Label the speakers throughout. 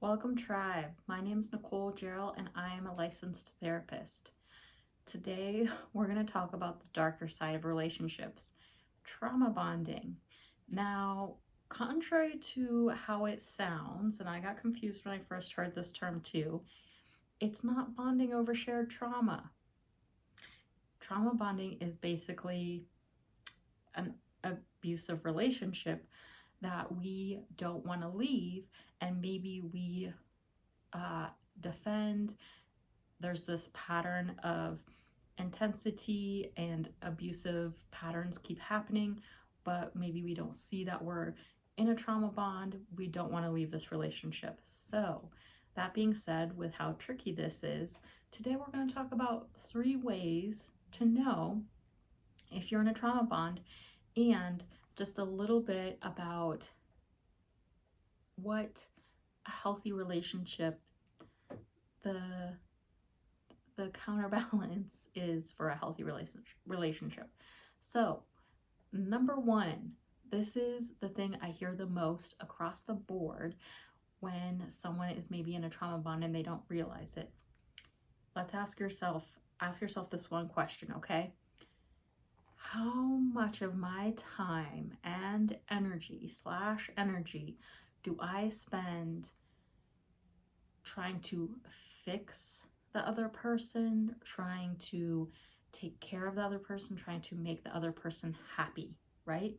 Speaker 1: Welcome, Tribe. My name is Nicole Gerald, and I am a licensed therapist. Today, we're going to talk about the darker side of relationships, trauma bonding. Now, contrary to how it sounds, and I got confused when I first heard this term too, it's not bonding over shared trauma. Trauma bonding is basically an abusive relationship that we don't want to leave, and maybe we defend. There's this pattern of intensity and abusive patterns keep happening, but maybe we don't see that we're in a trauma bond. We don't want to leave this relationship. So, that being said, with how tricky this is, today we're going to talk about 3 ways to know if you're in a trauma bond and just a little bit about what a healthy relationship, the counterbalance is for a healthy relationship. So, number 1, this is the thing I hear the most across the board when someone is maybe in a trauma bond and they don't realize it. Let's ask yourself this one question, okay? How much of my time and energy do I spend trying to fix the other person, trying to take care of the other person, trying to make the other person happy, right?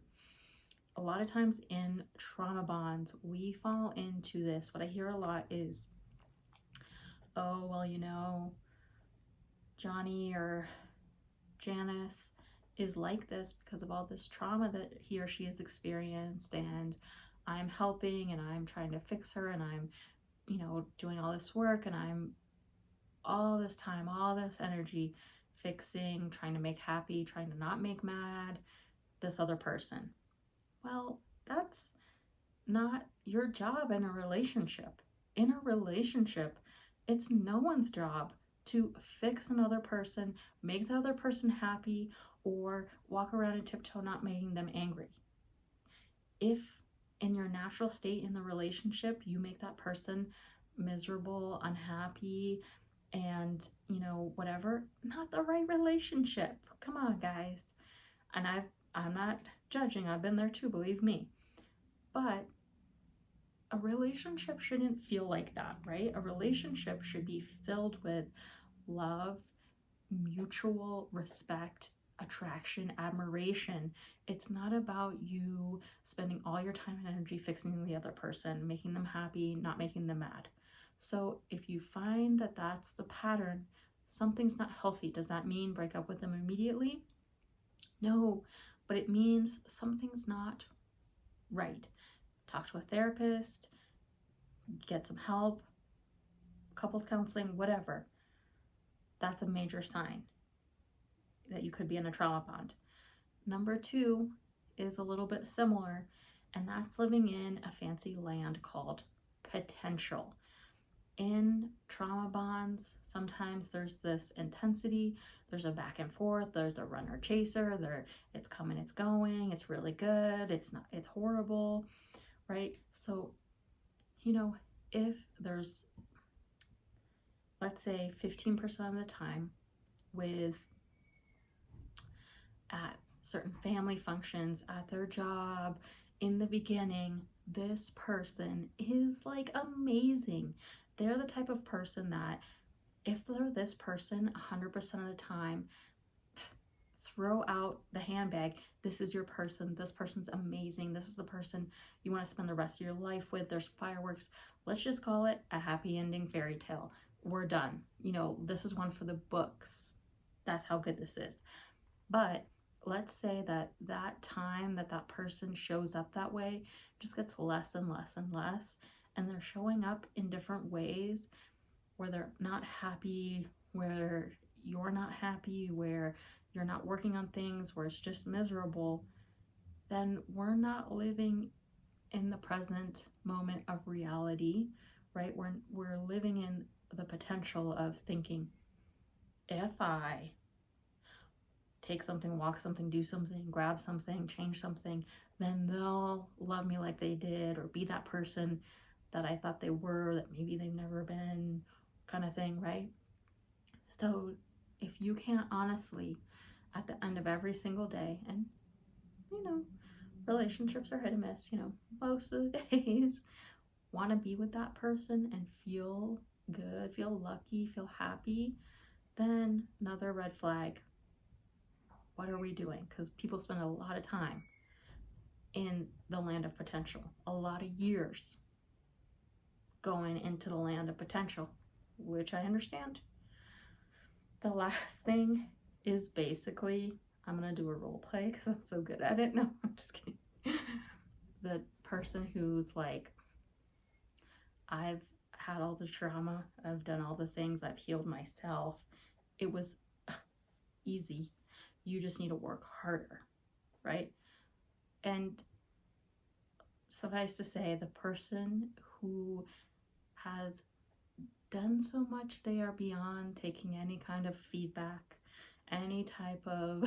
Speaker 1: A lot of times in trauma bonds, we fall into this. What I hear a lot is, oh, well, Johnny or Janice is like this because of all this trauma that he or she has experienced, and I'm helping and I'm trying to fix her, and I'm, doing all this work, and I'm all this time, all this energy fixing, trying to make happy, trying to not make mad this other person. Well, that's not your job in a relationship. In a relationship, it's no one's job to fix another person, make the other person happy, or walk around and tiptoe not making them angry. If in your natural state in the relationship, you make that person miserable, unhappy, and whatever, not the right relationship. Come on, guys. And I'm not judging, I've been there too, believe me. But a relationship shouldn't feel like that, right? A relationship should be filled with love, mutual respect, attraction, admiration. It's not about you spending all your time and energy fixing the other person, making them happy, not making them mad. So if you find that that's the pattern, something's not healthy. Does that mean break up with them immediately? No, but it means something's not right. Talk to a therapist, get some help, couples counseling, whatever. That's a major sign that you could be in a trauma bond. Number 2 is a little bit similar, and that's living in a fancy land called potential. In trauma bonds, sometimes there's this intensity, there's a back and forth, there's a runner chaser, it's coming, it's going, it's really good, it's horrible, right? So, if there's, let's say 15% of the time with at certain family functions, at their job, in the beginning, this person is like amazing. They're the type of person that if they're this person 100% of the time, throw out the handbag. This is your person. This person's amazing. This is the person you want to spend the rest of your life with. There's fireworks. Let's just call it a happy ending fairy tale. We're done. This is one for the books. That's how good this is. But let's say that time that person shows up that way just gets less and less and less, and they're showing up in different ways where they're not happy, where you're not happy, where you're not working on things, where it's just miserable, then we're not living in the present moment of reality, right? We're living in the potential of thinking, if I take something, walk something, do something, grab something, change something, then they'll love me like they did, or be that person that I thought they were, that maybe they've never been, kind of thing, right? So if you can't honestly, at the end of every single day, and you know, relationships are hit and miss, most of the days, want to be with that person and feel good, feel lucky, feel happy, then another red flag. What are we doing? Because people spend a lot of time in the land of potential, a lot of years going into the land of potential, which I understand. The last thing is basically, I'm going to do a role play because I'm so good at it. No, I'm just kidding. The person who's like, I've had all the trauma, I've done all the things, I've healed myself. It was easy. You just need to work harder, right? And suffice to say, the person who has done so much, they are beyond taking any kind of feedback, any type of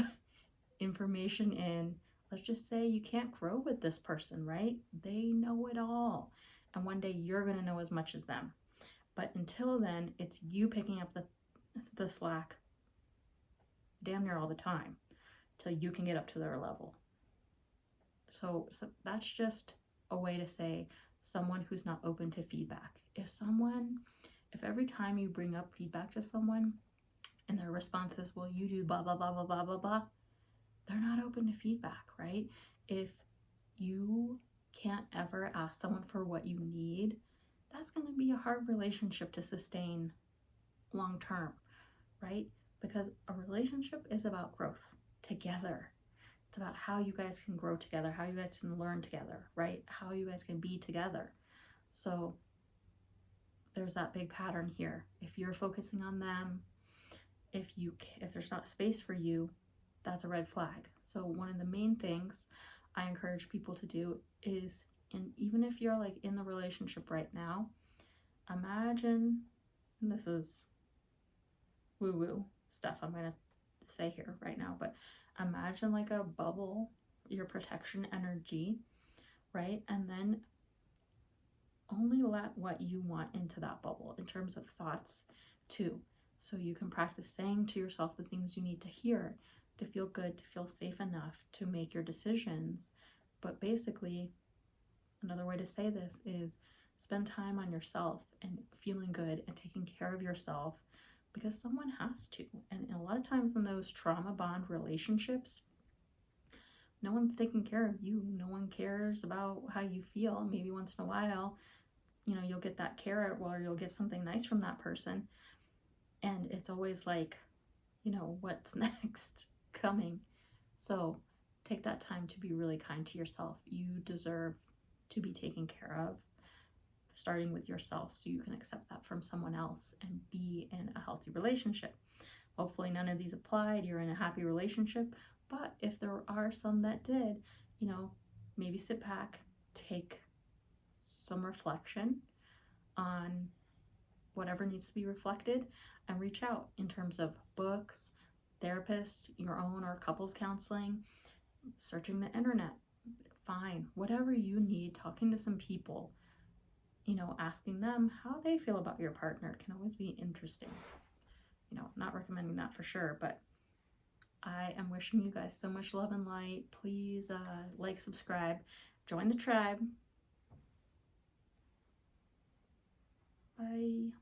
Speaker 1: information in. Let's just say you can't grow with this person, right? They know it all. And one day you're going to know as much as them. But until then, it's you picking up the slack damn near all the time till you can get up to their level. So that's just a way to say someone who's not open to feedback. If every time you bring up feedback to someone and their response is, well, you do blah, blah, blah, blah, blah, blah, blah, they're not open to feedback, right? If you can't ever ask someone for what you need, that's going to be a hard relationship to sustain long term, right? Because a relationship is about growth together. It's about how you guys can grow together, how you guys can learn together, right? How you guys can be together. So there's that big pattern here. If you're focusing on them, if there's not space for you, that's a red flag. So one of the main things I encourage people to do is, and even if you're like in the relationship right now, imagine, and this is woo-woo stuff I'm going to say here right now, but imagine like a bubble, your protection energy, right? And then only let what you want into that bubble in terms of thoughts too. So you can practice saying to yourself the things you need to hear to feel good, to feel safe enough to make your decisions. But basically, another way to say this is spend time on yourself and feeling good and taking care of yourself, because someone has to. And a lot of times in those trauma bond relationships, no one's taking care of you. No one cares about how you feel. Maybe once in a while, you'll get that carrot, or you'll get something nice from that person. And it's always like, what's next coming? So take that time to be really kind to yourself. You deserve to be taken care of, starting with yourself, so you can accept that from someone else and be in a healthy relationship. Hopefully none of these applied. You're in a happy relationship. But if there are some that did, maybe sit back, take some reflection on whatever needs to be reflected, and reach out in terms of books, therapists, your own or couples counseling, searching the internet, fine, whatever you need, talking to some people, asking them how they feel about your partner can always be interesting. Not recommending that for sure, but I am wishing you guys so much love and light. Please like, subscribe, join the tribe. Bye.